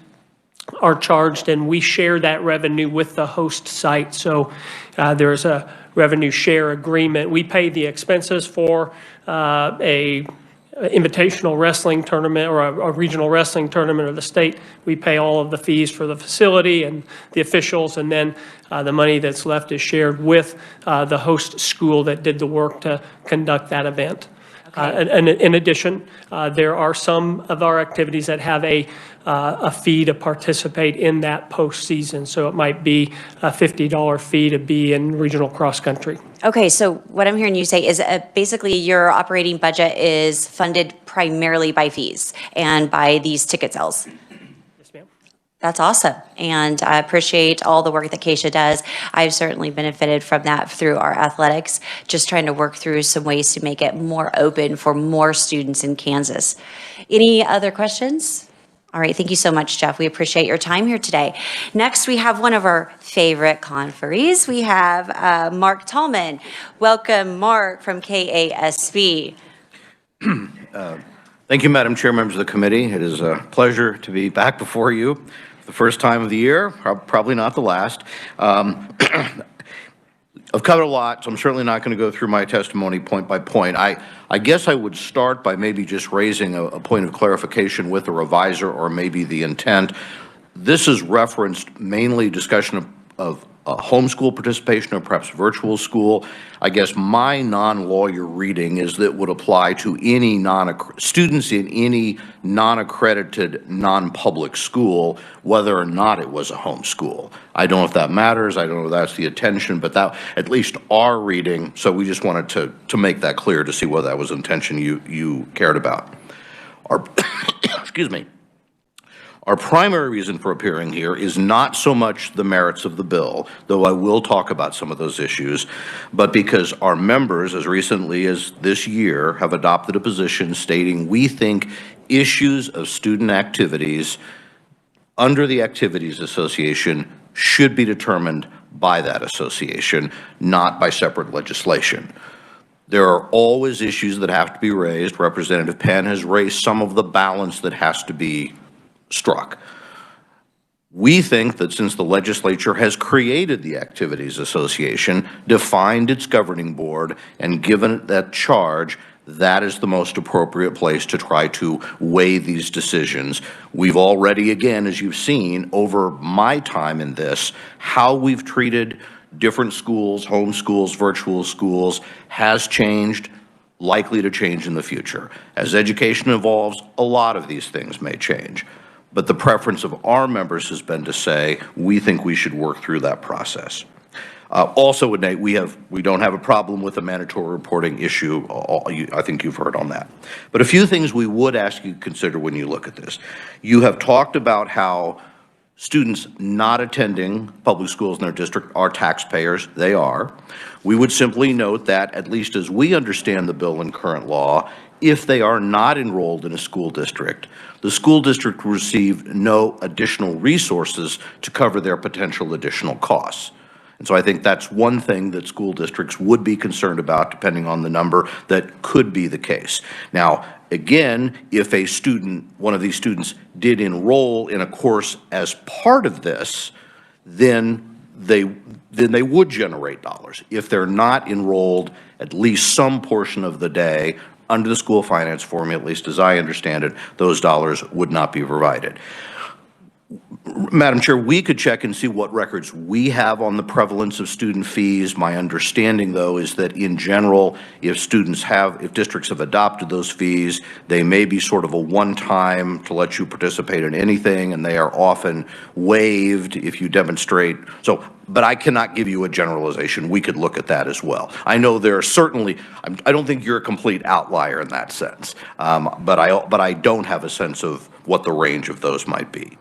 are charged, and we share that revenue with the host site. So there's a revenue share agreement. We pay the expenses for a invitational wrestling tournament or a regional wrestling tournament, or the state. We pay all of the fees for the facility and the officials, and then the money that's left is shared with the host school that did the work to conduct that event. And in addition, there are some of our activities that have a fee to participate in that postseason. So it might be a $50 fee to be in regional cross country. Okay, so what I'm hearing you say is basically your operating budget is funded primarily by fees and by these ticket sales. Yes, ma'am. That's awesome. And I appreciate all the work that Keisha does. I've certainly benefited from that through our athletics, just trying to work through some ways to make it more open for more students in Kansas. Any other questions? All right, thank you so much, Jeff. We appreciate your time here today. Next, we have one of our favorite conferees. We have Mark Tallman. Welcome, Mark, from KASB. Thank you, Madam Chair, members of the committee. It is a pleasure to be back before you for the first time of the year, probably not the last. I've covered a lot, so I'm certainly not going to go through my testimony point by point. I guess I would start by maybe just raising a point of clarification with the revisor, or maybe the intent. This is referenced mainly discussion of homeschool participation or perhaps virtual school. I guess my non-lawyer reading is that would apply to any students in any non-accredited, non-public school, whether or not it was a homeschool. I don't know if that matters. I don't know if that's the intention, but that at least our reading. So we just wanted to make that clear to see whether that was intention you cared about. Excuse me. Our primary reason for appearing here is not so much the merits of the bill, though I will talk about some of those issues, but because our members, as recently as this year, have adopted a position stating we think issues of student activities under the Activities Association should be determined by that association, not by separate legislation. There are always issues that have to be raised. Representative Penn has raised some of the balance that has to be struck. We think that since the legislature has created the Activities Association, defined its governing board, and given it that charge, that is the most appropriate place to try to weigh these decisions. We've already, again, as you've seen, over my time in this, how we've treated different schools, home schools, virtual schools, has changed, likely to change in the future. As education evolves, a lot of these things may change. But the preference of our members has been to say, we think we should work through that process. Also, Nate, we don't have a problem with the mandatory reporting issue. I think you've heard on that. But a few things we would ask you to consider when you look at this. You have talked about how students not attending public schools in their district are taxpayers. They are. We would simply note that, at least as we understand the bill and current law, if they are not enrolled in a school district, the school district will receive no additional resources to cover their potential additional costs. And so I think that's one thing that school districts would be concerned about, depending on the number, that could be the case. Now, again, if a student, one of these students, did enroll in a course as part of this, then they would generate dollars. If they're not enrolled at least some portion of the day, under the school finance formula, at least as I understand it, those dollars would not be provided. Madam Chair, we could check and see what records we have on the prevalence of student fees. My understanding, though, is that in general, if districts have adopted those fees, they may be sort of a one-time to let you participate in anything, and they are often waived if you demonstrate. So, but I cannot give you a generalization. We could look at that as well. I know there are certainly, I don't think you're a complete outlier in that sense, but I don't have a sense of what the range of those might be.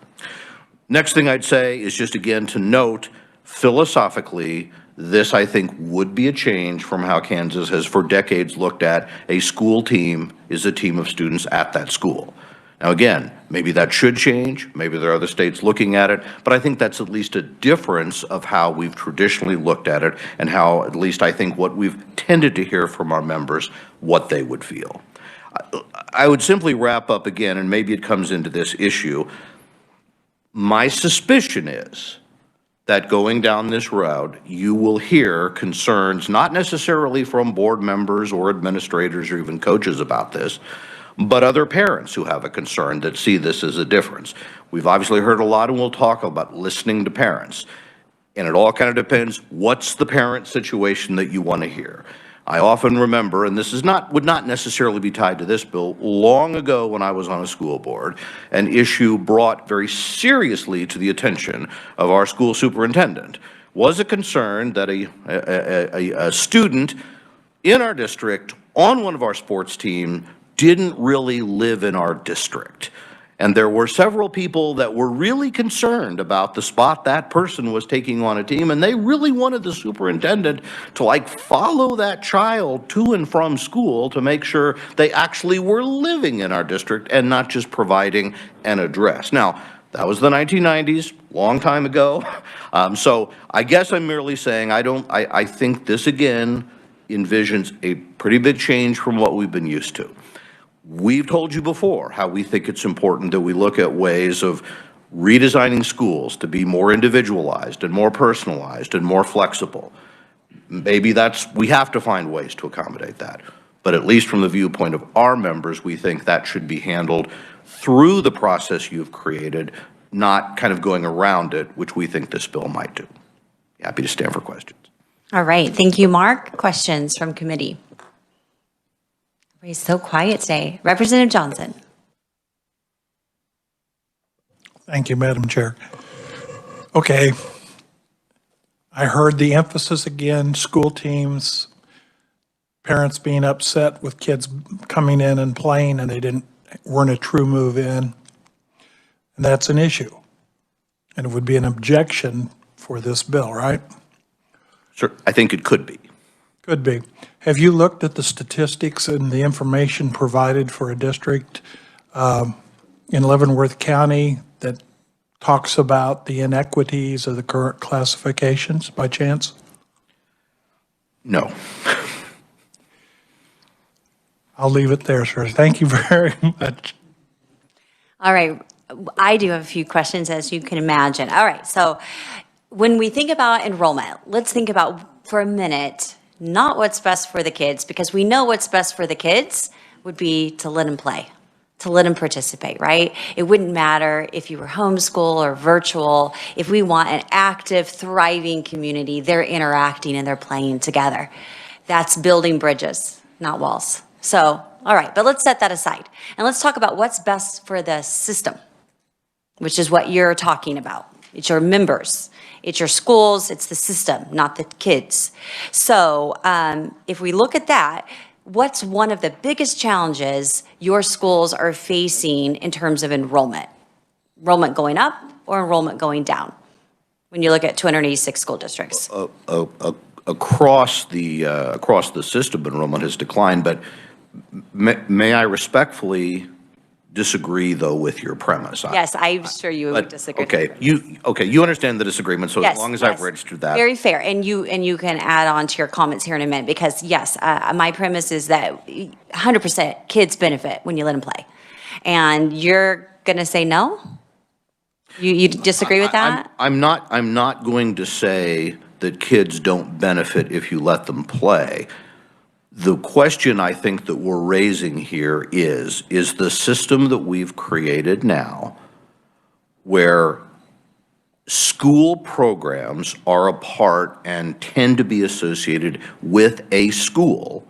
Next thing I'd say is just again to note, philosophically, this I think would be a change from how Kansas has for decades looked at a school team is a team of students at that school. Now again, maybe that should change, maybe there are other states looking at it, but I think that's at least a difference of how we've traditionally looked at it and how at least I think what we've tended to hear from our members, what they would feel. I would simply wrap up again, and maybe it comes into this issue. My suspicion is that going down this route, you will hear concerns, not necessarily from board members or administrators or even coaches about this, but other parents who have a concern that see this as a difference. We've obviously heard a lot, and we'll talk about listening to parents. And it all kind of depends, what's the parent situation that you want to hear? I often remember, and this is would not necessarily be tied to this bill, long ago when I was on a school board, an issue brought very seriously to the attention of our school superintendent was a concern that a student in our district on one of our sports team didn't really live in our district. And there were several people that were really concerned about the spot that person was taking on a team, and they really wanted the superintendent to follow that child to and from school to make sure they actually were living in our district and not just providing an address. Now, that was the 1990s, long time ago. So I guess I'm merely saying I think this again envisions a pretty big change from what we've been used to. We've told you before how we think it's important that we look at ways of redesigning schools to be more individualized and more personalized and more flexible. Maybe we have to find ways to accommodate that. But at least from the viewpoint of our members, we think that should be handled through the process you've created, not kind of going around it, which we think this bill might do. Happy to stand for questions. All right, thank you, Mark. Questions from committee? Everybody's so quiet today. Representative Johnson. Thank you, Madam Chair. Okay. I heard the emphasis again, school teams, parents being upset with kids coming in and playing and they weren't a true move in. And that's an issue. And it would be an objection for this bill, right? Sure, I think it could be. Could be. Have you looked at the statistics and the information provided for a district in Leavenworth County that talks about the inequities of the current classifications by chance? No. I'll leave it there, sir. Thank you very much. All right, I do have a few questions, as you can imagine. All right, so when we think about enrollment, let's think about for a minute not what's best for the kids, because we know what's best for the kids would be to let them play, to let them participate, right? It wouldn't matter if you were homeschool or virtual. If we want an active, thriving community, they're interacting and they're playing together. That's building bridges, not walls. So, all right, but let's set that aside. And let's talk about what's best for the system, which is what you're talking about. It's your members. It's your schools, it's the system, not the kids. So if we look at that, what's one of the biggest challenges your schools are facing in terms of enrollment? Enrollment going up or enrollment going down when you look at 286 school districts? Across the system, enrollment has declined, but may I respectfully disagree, though, with your premise. Yes, I'm sure you would disagree. Okay, you understand the disagreement, so Yes, as long as yes. I've registered that. Very fair, and you can add on to your comments here in a minute, because yes, my premise is that 100% kids benefit when you let them play. And you're gonna say no? You disagree with that? I'm not going to say that kids don't benefit if you let them play. The question I think that we're raising here is the system that we've created now where school programs are a part and tend to be associated with a school,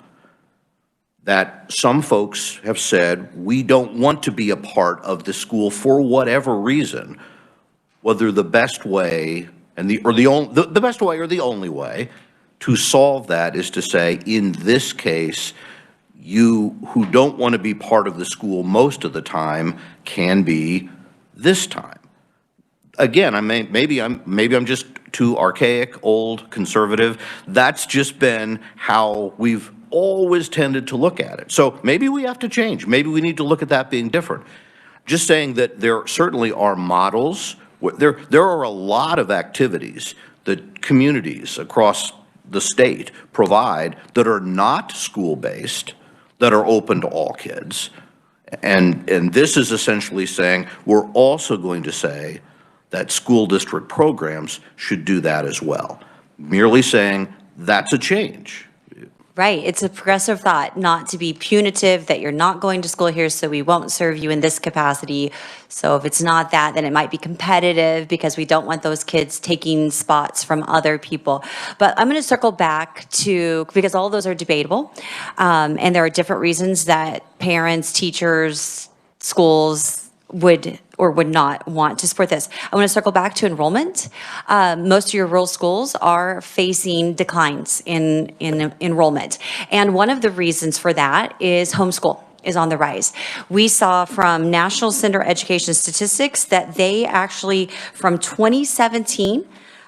that some folks have said, we don't want to be a part of the school for whatever reason, whether the best way the best way or the only way to solve that is to say, in this case, you who don't want to be part of the school most of the time can be this time. Again, maybe I'm just too archaic, old, conservative. That's just been how we've always tended to look at it. So maybe we have to change. Maybe we need to look at that being different. Just saying that there certainly are models. There are a lot of activities that communities across the state provide that are not school-based, that are open to all kids. And this is essentially saying we're also going to say that school district programs should do that as well. Merely saying that's a change. Right. It's a progressive thought, not to be punitive, that you're not going to school here, so we won't serve you in this capacity. So if it's not that, then it might be competitive because we don't want those kids taking spots from other people. But I'm going to circle back to, because all of those are debatable, and there are different reasons that parents, teachers, schools would or would not want to support this. I want to circle back to enrollment. Most of your rural schools are facing declines in enrollment. And one of the reasons for that is homeschool is on the rise. We saw from National Center Education Statistics that they actually, from 2017,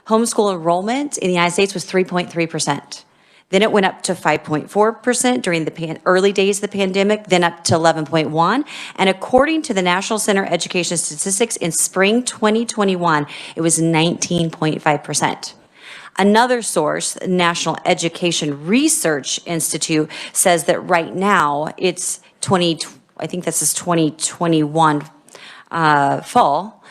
homeschool enrollment in the United States was 3.3%. Then it went up to 5.4% during the early days of the pandemic, then up to 11.1%. And according to the National Center Education Statistics, in spring 2021, it was 19.5%. Another source, National Education Research Institute, says that right now it's 2021 fall,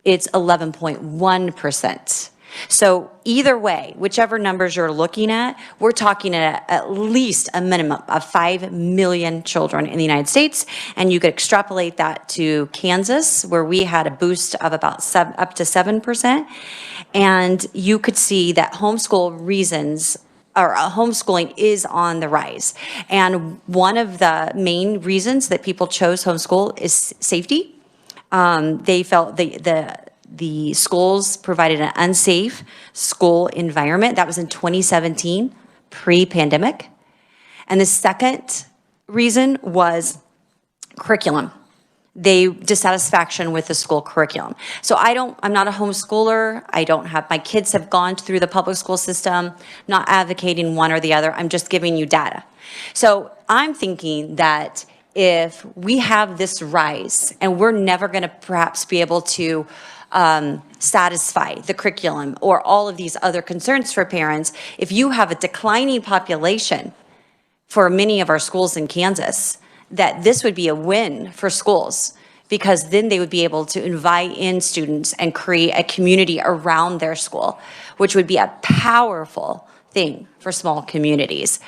it's 11.1%. So either way, whichever numbers you're looking at, we're talking at least a minimum of 5 million children in the United States. And you could extrapolate that to Kansas, where we had a boost of about up to 7%. And you could see that homeschooling is on the rise. And one of the main reasons that people chose homeschool is safety. They felt the schools provided an unsafe school environment. That was in 2017, pre-pandemic. And the second reason was curriculum. Dissatisfaction with the school curriculum. So I'm not a homeschooler. My kids have gone through the public school system, not advocating one or the other. I'm just giving you data. So I'm thinking that if we have this rise, and we're never going to perhaps be able to satisfy the curriculum or all of these other concerns for parents, if you have a declining population for many of our schools in Kansas, that this would be a win for schools, because then they would be able to invite in students and create a community around their school, which would be a powerful thing for small communities.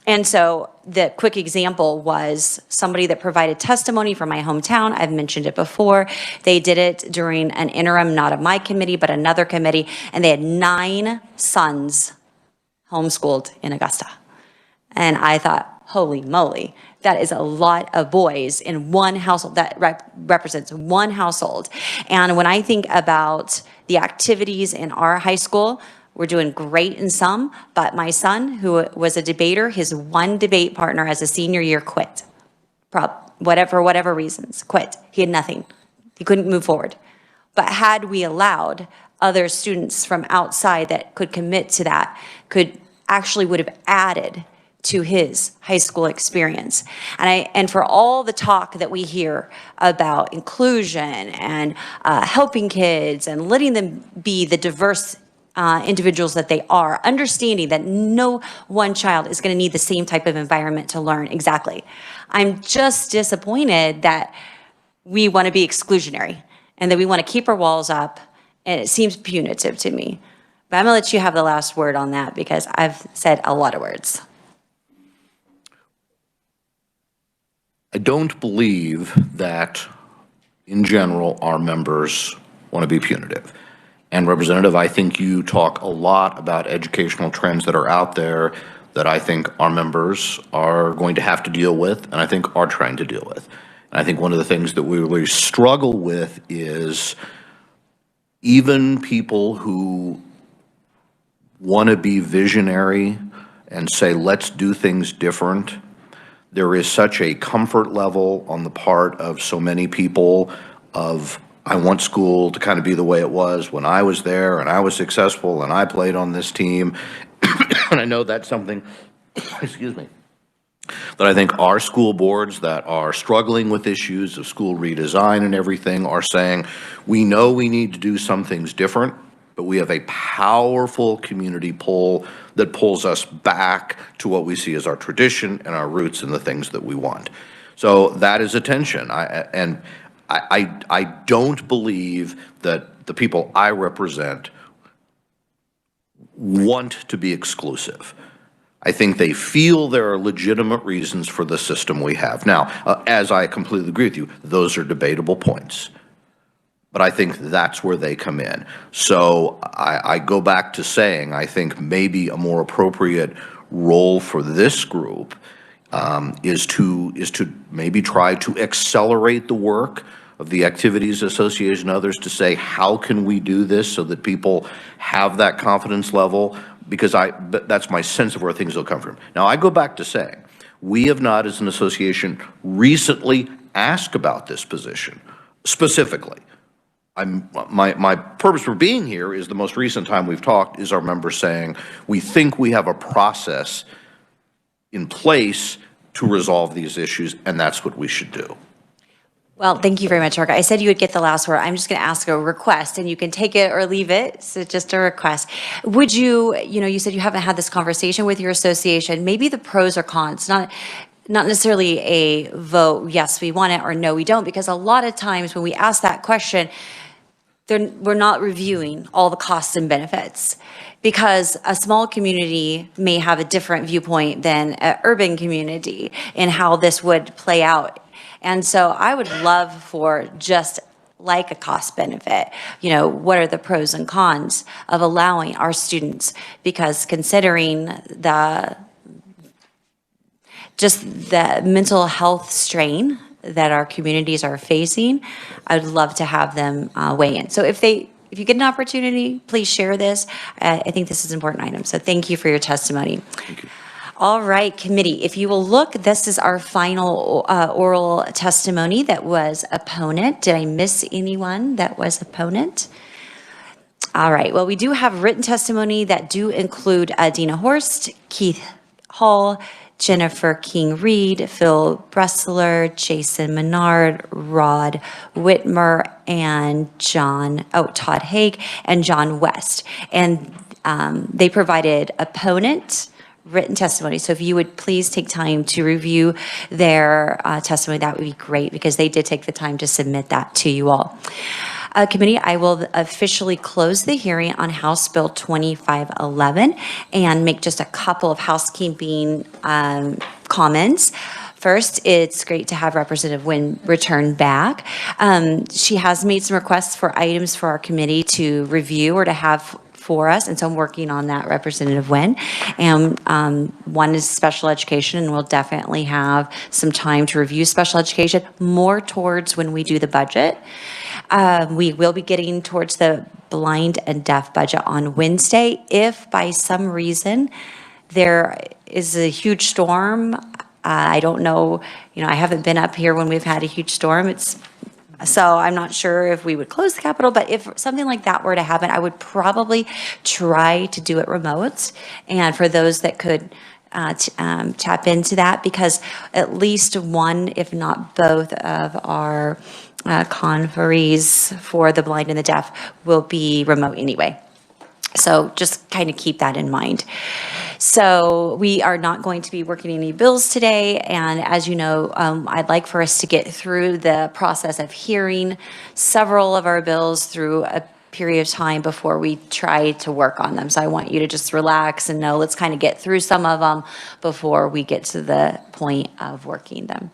And so the quick example was somebody that provided testimony from my hometown. I've mentioned it before. They did it during an interim, not of my committee, but another committee, and they had 9 sons homeschooled in Augusta. And I thought, holy moly, that is a lot of boys in one household. That represents one household. And when I think about the activities in our high school, we're doing great in some, but my son, who was a debater, his one debate partner as a senior year quit. For whatever reasons, quit. He had nothing. He couldn't move forward. But had we allowed other students from outside that could commit to that, would have added to his high school experience. And for all the talk that we hear about inclusion and helping kids and letting them be the diverse individuals that they are, understanding that no one child is going to need the same type of environment to learn exactly. I'm just disappointed that we want to be exclusionary and that we want to keep our walls up, and it seems punitive to me. But I'm going to let you have the last word on that, because I've said a lot of words. I don't believe that in general, our members want to be punitive. And Representative, I think you talk a lot about educational trends that are out there that I think our members are going to have to deal with, and I think are trying to deal with. And I think one of the things that we really struggle with is even people who want to be visionary and say, let's do things different, there is such a comfort level on the part of so many people of, I want school to kind of be the way it was when I was there and I was successful and I played on this team. And I know that's something, excuse me, that I think our school boards that are struggling with issues of school redesign and everything are saying, we know we need to do some things different, but we have a powerful community pull that pulls us back to what we see as our tradition and our roots and the things that we want. So that is a tension. I don't believe that the people I represent want to be exclusive. I think they feel there are legitimate reasons for the system we have. Now, as I completely agree with you, those are debatable points. But I think that's where they come in. So I go back to saying I think maybe a more appropriate role for this group is to maybe try to accelerate the work of the Activities Association and others to say, how can we do this so that people have that confidence level? Because that's my sense of where things will come from. Now, I go back to saying, we have not as an association recently asked about this position specifically. My purpose for being here is the most recent time we've talked is our members saying, we think we have a process in place to resolve these issues, and that's what we should do. Well, thank you very much, Mark. I said you would get the last word. I'm just going to ask a request, and you can take it or leave it. So just a request. Would you, you said you haven't had this conversation with your association. Maybe the pros or cons, not necessarily a vote, yes, we want it, or no, we don't, because a lot of times when we ask that question, we're not reviewing all the costs and benefits, because a small community may have a different viewpoint than an urban community in how this would play out. And so I would love for just like a cost benefit, what are the pros and cons of allowing our students, because considering just the mental health strain that our communities are facing, I'd love to have them weigh in. So if you get an opportunity, please share this. I think this is an important item. So thank you for your testimony. Thank you. All right, committee, if you will look, this is our final oral testimony that was opponent. Did I miss anyone that was opponent? All right, well, we do have written testimony that do include Dina Horst, Keith Hall, Jennifer King-Reed, Phil Bressler, Jason Menard, Rod Whitmer, and Todd Haig, and John West. And they provided opponent written testimony. So if you would please take time to review their testimony, that would be great, because they did take the time to submit that to you all. Committee, I will officially close the hearing on House Bill 2511 and make just a couple of housekeeping comments. First, it's great to have Representative Nguyen return back. She has made some requests for items for our committee to review or to have for us, and so I'm working on that, Representative Nguyen. And one is special education, and we'll definitely have some time to review special education more towards when we do the budget. We will be getting towards the blind and deaf budget on Wednesday. If by some reason there is a huge storm, I don't know, I haven't been up here when we've had a huge storm. So I'm not sure if we would close the Capitol, but if something like that were to happen, I would probably try to do it remote. And for those that could tap into that, because at least one, if not both, of our conferees for the blind and the deaf will be remote anyway. So just kind of keep that in mind. So we are not going to be working any bills today. And as you know, I'd like for us to get through the process of hearing several of our bills through a period of time before we try to work on them. So I want you to just relax and know, let's kind of get through some of them before we get to the point of working them.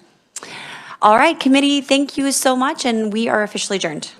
All right, committee, thank you so much, and we are officially adjourned.